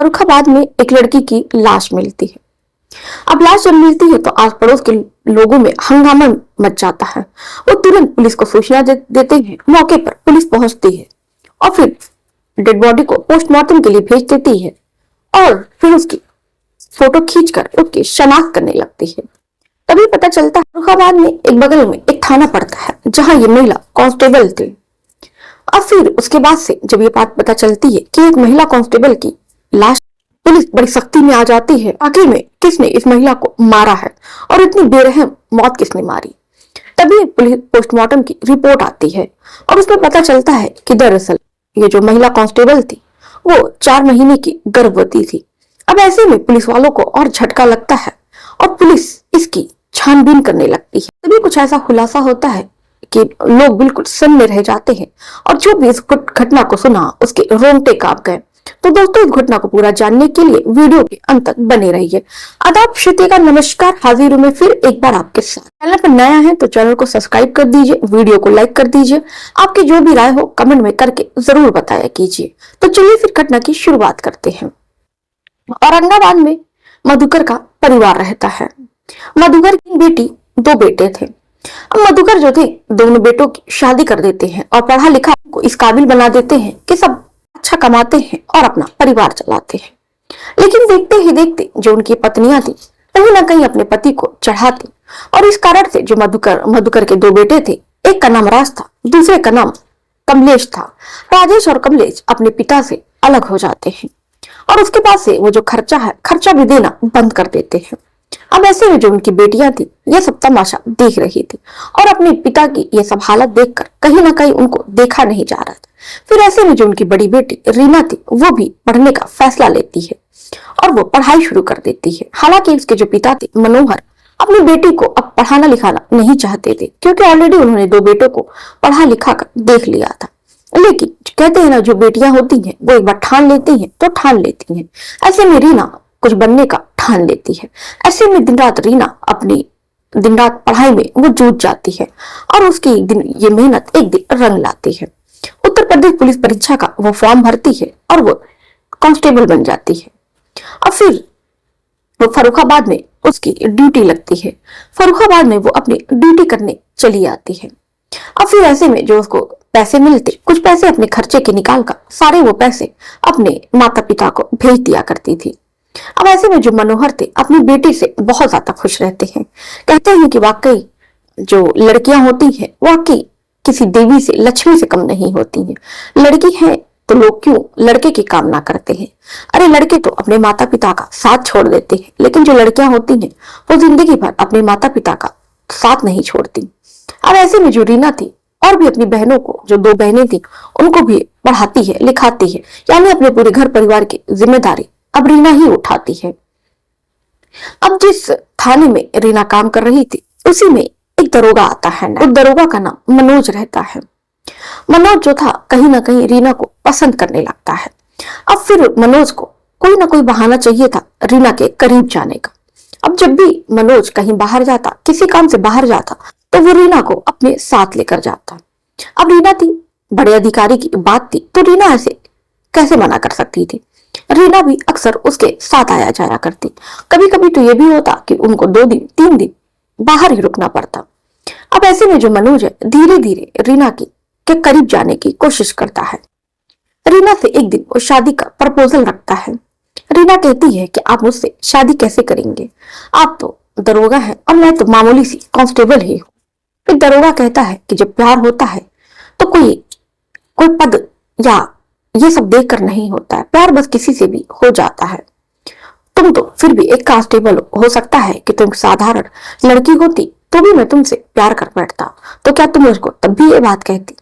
फर्रुखाबाद में एक लड़की की लाश मिलती है। अब लाश जब मिलती है तो आस पड़ोस के लोगों में हंगामा मच जाता है। वो तुरंत पुलिस को सूचना देते हैं। मौके पर पुलिस पहुंचती है और फिर डेड बॉडी को पोस्टमार्टम के लिए भेज देती है और फिर उसकी फोटो खींचकर उसकी शनाख्त करने लगती है। तभी पता चलता है फर्रुखाबाद में एक बगल में एक थाना पड़ता है जहां ये महिला कांस्टेबल थी। अब फिर उसके बाद से जब ये बात पता चलती है कि एक महिला कांस्टेबल की लाश, पुलिस बड़ी सख्ती में आ जाती है। आखिर में किसने इस महिला को मारा है और इतनी बेरहम मौत किसने मारी। तभी पुलिस पोस्टमार्टम की रिपोर्ट आती है और उसमें पता चलता है कि दरअसल ये जो महिला कांस्टेबल थी वो 4 महीने की गर्भवती थी। अब ऐसे में पुलिस वालों को और झटका लगता है और पुलिस इसकी छानबीन करने लगती है। तभी कुछ ऐसा खुलासा होता है कि लोग बिल्कुल सन्न रह जाते हैं और जो भी इस घटना को सुना उसके रोंगटे कांप गए। तो दोस्तों, इस घटना को पूरा जानने के लिए वीडियो के अंत तक बने रहिए। आदाब, श्रुति का नमस्कार, हाजिर हूं मैं फिर एक बार आपके साथ। चैनल पर नया है तो चैनल को सब्सक्राइब कर दीजिए, वीडियो को लाइक कर दीजिए। आपकी जो भी राय हो कमेंट में करके जरूर बताया कीजिए। तो चलिए फिर घटना की शुरुआत करते हैं। औरंगाबाद में मधुकर का परिवार रहता है। मधुकर की बेटी, 2 बेटे थे। अब मधुकर जो थे दोनों बेटों की शादी कर देते हैं और पढ़ा लिखा को इस काबिल बना देते हैं कि सब अच्छा कमाते हैं और अपना परिवार चलाते हैं। लेकिन देखते ही देखते जो उनकी पत्नियां थी कहीं ना कहीं अपने पति को चढ़ाती और इस कारण से जो मधुकर के 2 बेटे थे, एक का नाम राज था, दूसरे का नाम कमलेश था। राजेश और कमलेश अपने पिता से अलग हो जाते हैं और उसके बाद से वो जो खर्चा भी देना बंद कर देते हैं। अब ऐसे में जो उनकी बेटियां थी ये सब तमाशा देख रही थी और अपने पिता की ये सब हालत देखकर कहीं ना कहीं उनको देखा नहीं जा रहा था। फिर ऐसे में जो उनकी बड़ी बेटी रीना थी वो भी पढ़ने का फैसला लेती है और वो पढ़ाई शुरू कर देती है। हालांकि उसके जो पिता थे मनोहर अपनी बेटी को अब पढ़ाना लिखाना नहीं चाहते थे क्योंकि ऑलरेडी उन्होंने 2 बेटों को पढ़ा लिखा कर देख लिया था। लेकिन कहते हैं ना, जो बेटियां होती हैं वो एक बार ठान लेती हैं तो ठान लेती हैं। ऐसे में रीना कुछ बनने का ठान लेती है। ऐसे में दिन रात रीना अपनी दिन रात पढ़ाई में वो जूझ जाती है और उसकी एक दिन ये मेहनत एक दिन रंग लाती है। उत्तर प्रदेश पुलिस परीक्षा का वो फॉर्म भरती है और वो कांस्टेबल बन जाती है। अब फिर वो फर्रुखाबाद में उसकी ड्यूटी लगती है। फर्रुखाबाद में वो अपनी ड्यूटी करने चली आती है। अब फिर ऐसे में जो उसको पैसे मिलते, कुछ पैसे अपने खर्चे के निकाल कर सारे वो पैसे अपने माता पिता को भेज दिया करती थी। अब ऐसे में जो मनोहर थे अपनी बेटी से बहुत ज्यादा खुश रहते हैं। कहते हैं कि वाकई जो लड़कियां होती हैं वाकई किसी देवी से, लक्ष्मी से कम नहीं होती हैं। लड़की है तो लोग क्यों लड़के की कामना करते हैं। अरे लड़के तो अपने माता पिता का साथ छोड़ देते हैं, लेकिन जो लड़कियां होती हैं वो जिंदगी भर अपने माता पिता का साथ नहीं छोड़ती। अब ऐसे में जो रीना थी और भी अपनी बहनों को, जो 2 बहनें थी उनको भी पढ़ाती है, लिखाती है, यानी अपने पूरे घर परिवार की जिम्मेदारी अब रीना ही उठाती है। अब जिस थाने में रीना काम कर रही थी उसी में एक दरोगा आता है। उस दरोगा का नाम मनोज रहता है। मनोज जो था कहीं ना कहीं रीना को पसंद करने लगता है। अब फिर मनोज को कोई ना कोई बहाना चाहिए था रीना के करीब जाने का। अब जब भी मनोज कहीं बाहर जाता, किसी काम से बाहर जाता, तो वो रीना को अपने साथ लेकर जाता। अब रीना थी, बड़े अधिकारी की बात थी तो रीना ऐसे कैसे मना कर सकती थी। रीना भी अक्सर उसके साथ आया जाया करती। कभी कभी तो ये भी होता कि उनको 2 दिन 3 दिन बाहर ही रुकना पड़ता। अब ऐसे में जो मनोज है धीरे धीरे रीना के करीब जाने की कोशिश करता है। रीना से एक दिन वो शादी का प्रपोजल रखता है। रीना कहती है कि आप मुझसे शादी कैसे करेंगे, आप तो दरोगा हैं और मैं तो मामूली सी कांस्टेबल ही हूँ। फिर दरोगा कहता है कि जब प्यार होता है तो कोई पद या ये सब देखकर नहीं होता है, प्यार बस किसी से भी हो जाता है। तुम तो फिर भी एक कांस्टेबल हो सकता है कि तुम साधारण लड़की होती तो भी मैं तुमसे प्यार कर बैठता, तो क्या तुम मुझको तब भी ये बात कहती।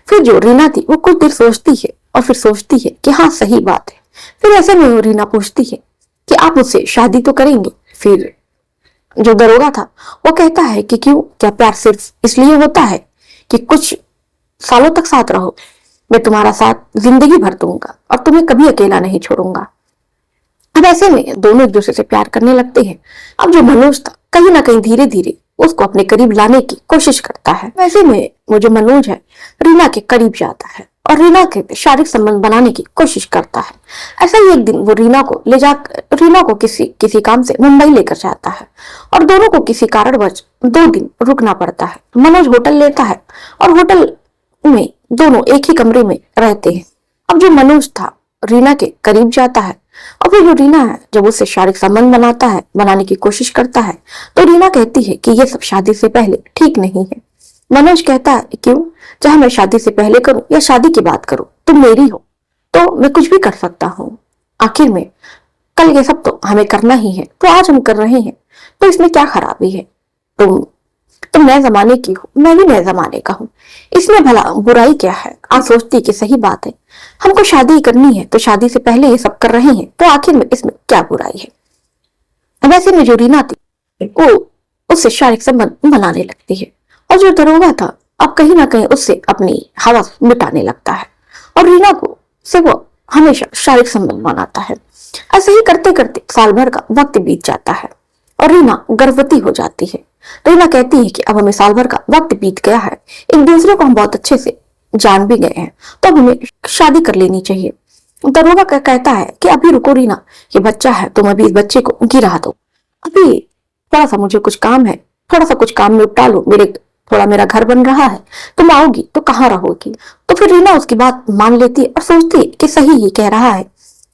फिर जो रीना थी वो कुछ देर सोचती है और फिर सोचती है कि हाँ सही बात है। फिर ऐसे में वो रीना पूछती है कि आप मुझसे शादी तो करेंगे। फिर जो दरोगा था वो कहता है कि क्यों, क्या प्यार सिर्फ इसलिए होता है कि कुछ सालों तक साथ रहो। मैं तुम्हारा साथ जिंदगी भर दूंगा और तुम्हें कभी अकेला नहीं छोड़ूंगा। अब ऐसे में दोनों एक दूसरे से प्यार करने लगते हैं। अब जो मनोज था कहीं ना कहीं धीरे धीरे उसको अपने करीब लाने की कोशिश करता है। वैसे में वो जो मनोज है रीना के करीब जाता है और रीना के शारीरिक संबंध बनाने की कोशिश करता है। ऐसा ही एक दिन वो रीना को किसी काम से मुंबई लेकर जाता है और दोनों को किसी कारणवश 2 दिन रुकना पड़ता है। मनोज होटल लेता है और होटल में दोनों एक ही कमरे में रहते हैं। अब जो मनोज था रीना के करीब जाता है और फिर जो रीना है जब उससे शारीरिक संबंध बनाने की कोशिश करता है तो रीना कहती है कि ये सब शादी से पहले ठीक नहीं है। मनोज कहता है क्यों, चाहे मैं शादी से पहले करूं या शादी की बात करूं, तुम मेरी हो तो मैं कुछ भी कर सकता हूँ। आखिर में कल ये सब तो हमें करना ही है, तो आज हम कर रहे हैं, तो इसमें क्या खराबी है। तुम नए जमाने की हो, मैं भी नए जमाने का हूँ, इसमें भला बुराई क्या है। आप सोचती कि सही बात है, हमको शादी करनी है तो शादी से पहले ये सब कर रहे हैं, तो आखिर में इसमें क्या बुराई है। वैसे में जो रीना थी वो उससे शारीरिक संबंध बनाने लगती है और जो दरोगा था अब कहीं ना कहीं उससे अपनी हवस मिटाने लगता है और रीना को से वो हमेशा शारीरिक संबंध बनाता है। ऐसे ही करते करते साल भर का वक्त बीत जाता है और रीना गर्भवती हो जाती है। रीना कहती है कि अब हमें साल भर का वक्त बीत गया है, एक दूसरे को हम बहुत अच्छे से जान भी गए हैं, तो अब हमें शादी कर लेनी चाहिए। दरोगा कहता है कि अभी रुको रीना, ये बच्चा है, तुम अभी इस बच्चे को गिरा दो, अभी थोड़ा सा मुझे कुछ काम है, थोड़ा सा कुछ काम निपटा लो, थोड़ा मेरा घर बन रहा है, तुम आओगी तो कहाँ रहोगी। तो फिर रीना उसकी बात मान लेती है और सोचती है कि सही ही कह रहा है,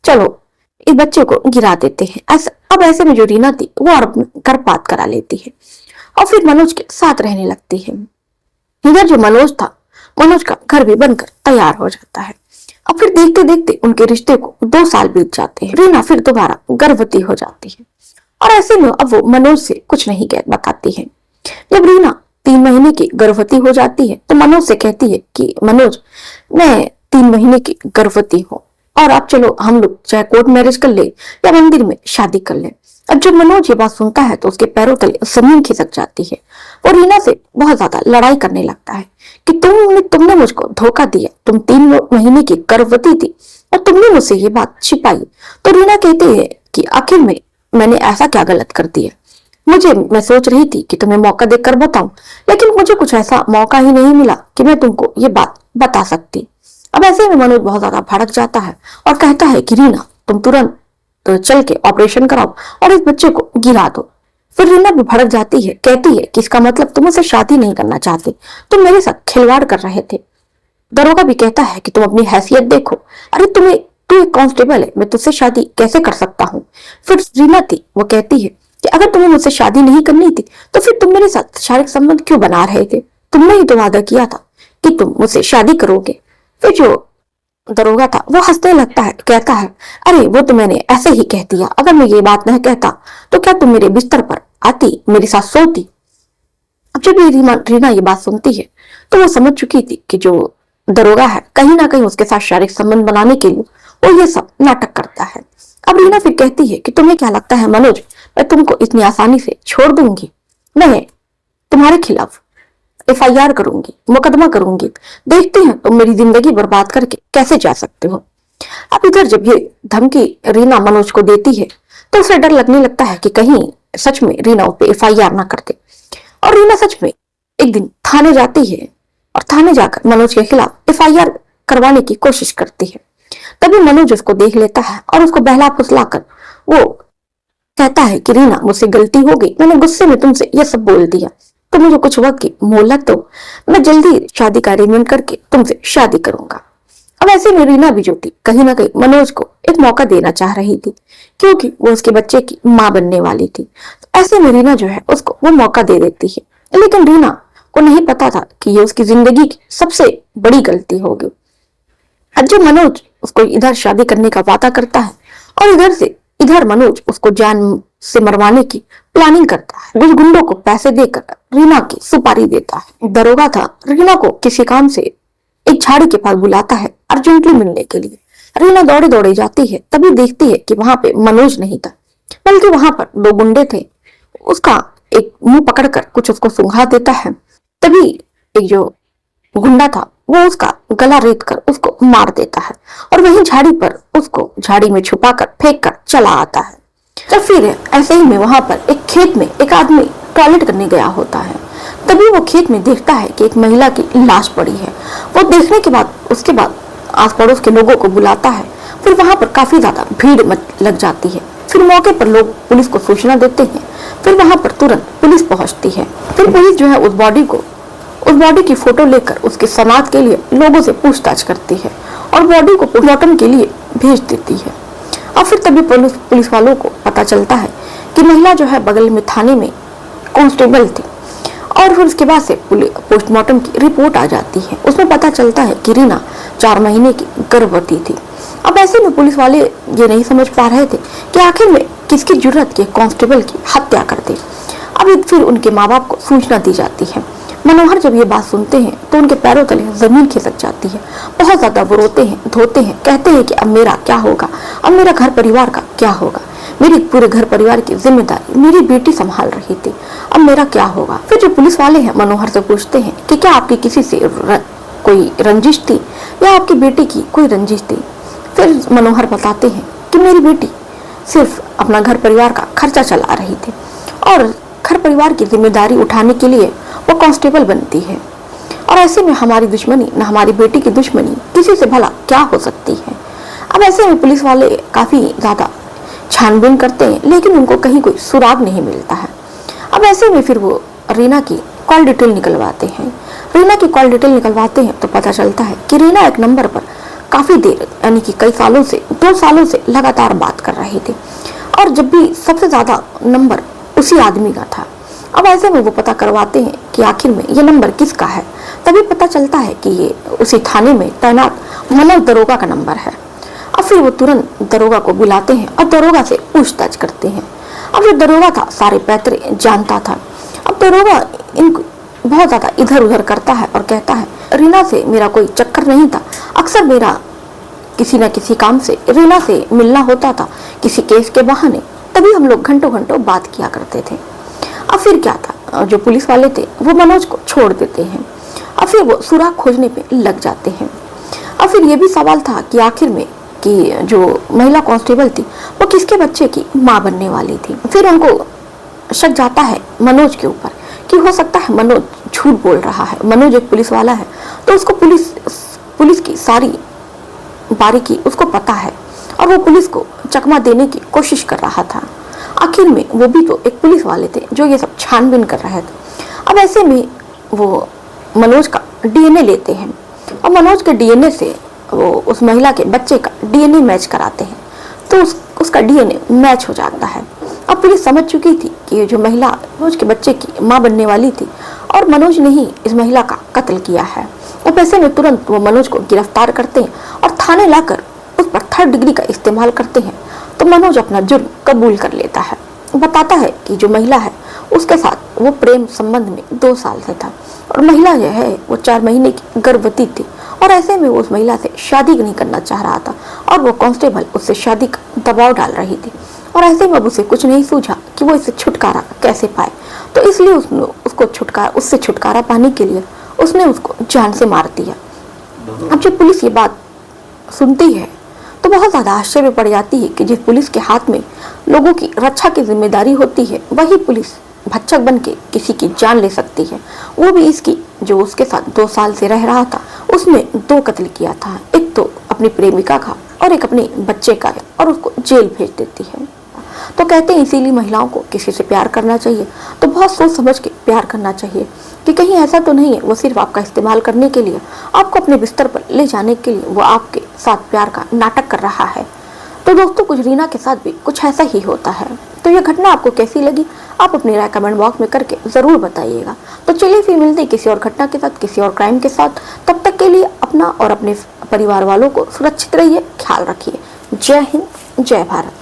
चलो इस बच्चे को गिरा देते हैं। अब ऐसे में जो रीना थी वो गर्भपात करा लेती है और फिर मनोज के साथ रहने लगती है। इधर जो मनोज था, मनोज का घर भी बनकर तैयार हो जाता है। अब फिर देखते देखते उनके रिश्ते को 2 साल बीत जाते हैं। रीना फिर दोबारा गर्भवती हो जाती है और ऐसे में अब वो मनोज से कुछ नहीं बताती है। जब रीना 3 महीने की गर्भवती हो जाती है तो मनोज से कहती है कि मनोज, मैं 3 महीने की गर्भवती हूँ और अब चलो हम लोग चाहे कोर्ट मैरिज कर ले या मंदिर में शादी कर ले। अब जब मनोज ये बात सुनता है तो उसके पैरों तले जमीन खिसक जाती है और रीना से बहुत ज्यादा लड़ाई करने लगता है कि तुमने मुझको धोखा दिया, तुम 3 महीने की गर्भवती थी और तुमने मुझसे ये बात छिपाई। तो रीना कहती है कि आखिर में मैंने ऐसा क्या गलत कर दिया, मैं सोच रही थी कि तुम्हें मौका देकर बताऊं, लेकिन मुझे कुछ ऐसा मौका ही नहीं मिला कि मैं तुमको ये बात बता सकती। अब ऐसे में मनोज बहुत ज्यादा भड़क जाता है और कहता है कि रीना, तुम तुरंत तो चल के ऑपरेशन कराओ और इस बच्चे को गिरा दो। फिर रीना भी भड़क जाती है, कहती है कि इसका मतलब तुम मुझसे शादी नहीं करना चाहते, तुम मेरे साथ खिलवाड़ कर रहे थे। दरोगा भी कहता है कि तुम अपनी हैसियत देखो, अरे तू एक कांस्टेबल है, मैं तुझसे शादी कैसे कर सकता हूँ। फिर रीना थी वो कहती है कि अगर तुम्हें मुझसे शादी नहीं करनी थी तो फिर तुम मेरे साथ शारीरिक संबंध क्यों बना रहे थे, तुमने ही तो वादा किया था कि तुम मुझसे शादी करोगे। फिर जो दरोगा था वो हंसने लगता है, कहता है अरे वो तो मैंने ऐसे ही कह दिया, अगर मैं ये बात नहीं कहता तो क्या तुम मेरे बिस्तर पर आती, मेरे साथ सोती। अब जब ये रीना ये बात सुनती है तो वो समझ चुकी थी कि जो दरोगा है कहीं ना कहीं उसके साथ शारीरिक संबंध बनाने के लिए वो ये सब नाटक करता है। अब रीना फिर कहती है कि तुम्हें क्या लगता है मनोज, मैं तुमको इतनी आसानी से छोड़ दूंगी, मैं तुम्हारे खिलाफ FIR करूंगी, मुकदमा करूंगी, देखते हैं तुम मेरी जिंदगी बर्बाद करके कैसे जा सकते हो। अब इधर जब ये धमकी रीना मनोज को देती है तो उसे डर लगने लगता है कि कहीं सच में रीना उस पर FIR ना कर दे। और रीना सच में एक दिन थाने जाती है और थाने जाकर मनोज के खिलाफ FIR करवाने की कोशिश करती है। तभी मनोज उसको देख लेता है और उसको बहला फुसलाकर वो कहता है कि रीना, मुझसे गलती हो गई, मैंने गुस्से में तुमसे ये सब बोल दिया, तो मुझे कुछ वक्त की मोहलत दो, मैं जल्दी शादी का अरेंजमेंट करके तुमसे शादी करूंगा। अब ऐसे में रीना भी जो थी कहीं ना कहीं मनोज को एक मौका देना चाह रही थी क्योंकि वो उसके बच्चे की माँ बनने वाली थी। तो ऐसे में रीना जो है उसको वो मौका दे देती है, लेकिन रीना को नहीं पता था कि ये उसकी जिंदगी की सबसे बड़ी गलती होगी। आज जो मनोज उसको इधर शादी करने का वादा करता है और इधर मनोज उसको जान से मरवाने की प्लानिंग करता है। कुछ गुंडों को पैसे देकर रीना की सुपारी देता है। दरोगा था रीना को किसी काम से एक झाड़ी के पास बुलाता है अर्जेंटली मिलने के लिए। रीना दौड़े दौड़े जाती है, तभी देखती है कि वहां पे मनोज नहीं था बल्कि वहां पर 2 गुंडे थे। उसका एक मुंह पकड़कर कुछ उसको सुंघा देता है। तभी एक जो गुंडा था वो उसका गला रेत कर उसको मार देता है और वहीं झाड़ी में छुपाकर फेंक कर चला आता है। जब फिर ऐसे ही में वहां पर एक खेत में एक आदमी टॉयलेट करने गया होता है तभी वो खेत में देखता है कि एक महिला की लाश पड़ी है। वो देखने के बाद उसके बाद आस पड़ोस के लोगों को बुलाता है। फिर वहां पर काफी ज्यादा भीड़ लग जाती है। फिर मौके पर लोग पुलिस को सूचना देते हैं। फिर वहां पर तुरंत पुलिस पहुंचती है। फिर पुलिस जो है उस बॉडी की फोटो लेकर उसकी शनाख्त के लिए लोगों से पूछताछ करती है और बॉडी को पोस्टमार्टम के लिए भेज देती है। और फिर तभी पुलिस वालों को पता चलता है कि महिला जो है बगल में थाने में कांस्टेबल थी। और फिर उसके बाद से पोस्टमार्टम की रिपोर्ट आ जाती है। उसमें पता चलता है कि रीना 4 महीने की गर्भवती थी। अब ऐसे में पुलिस वाले ये नहीं समझ पा रहे थे कि आखिर में किसकी जरूरत के कांस्टेबल की हत्या कर दे। अब फिर उनके माँ बाप को सूचना दी जाती है। मनोहर जब ये बात सुनते हैं तो उनके पैरों तले जमीन खिसक जाती है। बहुत ज्यादा वो रोते हैं, धोते हैं, कहते हैं कि अब मेरा क्या होगा, अब मेरा घर परिवार का क्या होगा, मेरी पूरे घर परिवार की जिम्मेदारी मेरी बेटी संभाल रही थी, अब मेरा क्या होगा। फिर जो पुलिस वाले हैं मनोहर से पूछते हैं कि क्या आपकी किसी से कोई रंजिश थी या आपकी बेटी की कोई रंजिश थी। फिर मनोहर बताते हैं कि मेरी बेटी सिर्फ अपना घर परिवार का खर्चा चला रही थी और घर परिवार की जिम्मेदारी उठाने के लिए वो कांस्टेबल बनती है। और ऐसे में हमारी दुश्मनी न हमारी बेटी की दुश्मनी किसी से भला क्या हो सकती है। अब ऐसे में पुलिस वाले काफी ज्यादा छानबीन करते हैं लेकिन उनको कहीं कोई सुराग नहीं मिलता है। अब ऐसे में फिर वो रीना की कॉल डिटेल निकलवाते हैं। तो पता चलता है कि रीना एक नंबर पर काफी देर यानी कि कई सालों से 2 सालों से लगातार बात कर रही थी और जब भी सबसे ज्यादा नंबर उसी आदमी का था। अब ऐसे में वो पता करवाते हैं कि आखिर में ये नंबर किसका है। तभी पता चलता है कि ये उसी थाने में तैनात मनोज दरोगा का नंबर है। अब फिर वो तुरंत दरोगा को बुलाते हैं और दरोगा से पूछताछ करते हैं। अब जो दरोगा था सारे पैतरे जानता था। अब दरोगा इनको बहुत ज्यादा इधर उधर करता है और कहता है रीना से मेरा कोई चक्कर नहीं था, अक्सर मेरा किसी न किसी काम से रीना से मिलना होता था किसी केस के बहाने, तभी हम लोग घंटों घंटों बात किया करते थे। अब फिर क्या था, जो पुलिस वाले थे वो मनोज को छोड़ देते हैं। अब फिर वो सुराग खोजने पे लग जाते हैं। अब फिर ये भी सवाल था कि आखिर में कि जो महिला कांस्टेबल थी वो किसके बच्चे की माँ बनने वाली थी। फिर उनको शक जाता है मनोज के ऊपर कि हो सकता है मनोज झूठ बोल रहा है, मनोज एक पुलिस वाला है तो उसको पुलिस की सारी बारीकी उसको पता है और वो पुलिस को चकमा देने की कोशिश कर रहा था। आखिर में वो भी तो एक पुलिस वाले थे जो ये सब छानबीन कर रहे थे। अब ऐसे में वो मनोज का डीएनए लेते हैं और मनोज के डीएनए से वो उस महिला के बच्चे का डीएनए मैच कराते हैं तो उसका डीएनए मैच हो जाता है। अब पुलिस समझ चुकी थी कि ये जो महिला मनोज के बच्चे की माँ बनने वाली थी और मनोज ने ही इस महिला का कत्ल किया है। अब ऐसे में तुरंत वो मनोज को गिरफ्तार करते हैं और थाने लाकर उस पर 3rd डिग्री का इस्तेमाल करते हैं। तो मनोज अपना जुर्म कबूल कर लेता है, बताता है कि जो महिला है उसके साथ वो प्रेम संबंध में 2 साल से था और महिला जो है वो 4 महीने की गर्भवती थी और ऐसे में वो उस महिला से शादी नहीं करना चाह रहा था और वो कांस्टेबल उससे शादी का दबाव डाल रही थी और ऐसे में उसे कुछ नहीं सूझा कि वो इससे छुटकारा कैसे पाए। तो इसलिए उससे छुटकारा पाने के लिए उसने उसको जान से मार दिया। अब जब पुलिस ये बात सुनती है तो बहुत ज्यादा आश्चर्य पड़ जाती है कि जिस पुलिस के हाथ में लोगों की रक्षा की जिम्मेदारी होती है वही पुलिस भक्षक बन के किसी की जान ले सकती है। वो भी इसकी जो उसके साथ 2 साल से रह रहा था उसने 2 कत्ल किया था, एक तो अपनी प्रेमिका का और एक अपने बच्चे का, और उसको जेल भेज देती है। तो कहते हैं इसीलिए महिलाओं को किसी से प्यार करना चाहिए तो बहुत सोच समझ के प्यार करना चाहिए कि कहीं ऐसा तो नहीं है वो सिर्फ आपका इस्तेमाल करने के लिए, आपको अपने बिस्तर पर ले जाने के लिए वो आपके साथ प्यार का नाटक कर रहा है। तो दोस्तों कुछ रीना के साथ भी कुछ ऐसा ही होता है। तो यह घटना आपको कैसी लगी आप अपनी राय कमेंट बॉक्स में करके जरूर बताइएगा। तो चलिए फिर मिलते हैं किसी और घटना के साथ, किसी और क्राइम के साथ। तब तक के लिए अपना और अपने परिवार वालों को सुरक्षित रहिए, ख्याल रखिए। जय हिंद, जय भारत।